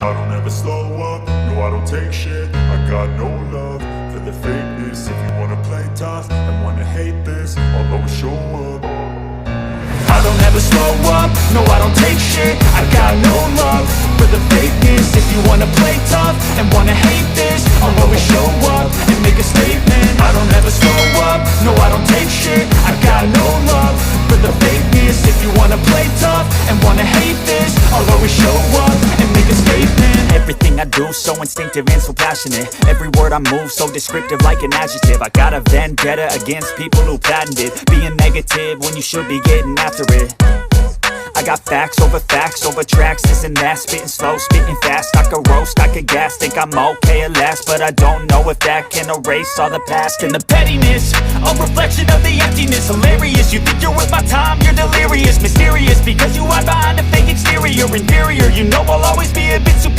I don't ever slow up, no I don't take shit. I got no love for the fakeness. If you wanna play tough and wanna hate this, I'll always show up. I don't ever slow up, no I don't take shit. I got no love for the fakeness. If you wanna play tough and wanna hate this, I'll always show up and make a statement. I don't ever slow up, no I don't take shit. I got no love for the fakeness. If you wanna play tough and wanna hate this, I'll always show up and make a statement. Everything I do so instinctive and so passionate. Every word I move so descriptive like an adjective. I got a vendetta against people who patented being negative when you should be getting after it. I got facts over tracks, this and that. Spitting slow, spitting fast. I could roast, I could gas. Think I'm okay at last, but I don't know if that can erase all the past. And the pettiness, a reflection of the emptiness. Hilarious, you think you're worth my time, you're delirious. Mysterious, because you hide behind a fake exterior. Inferior, you know I'll always be a bit superior.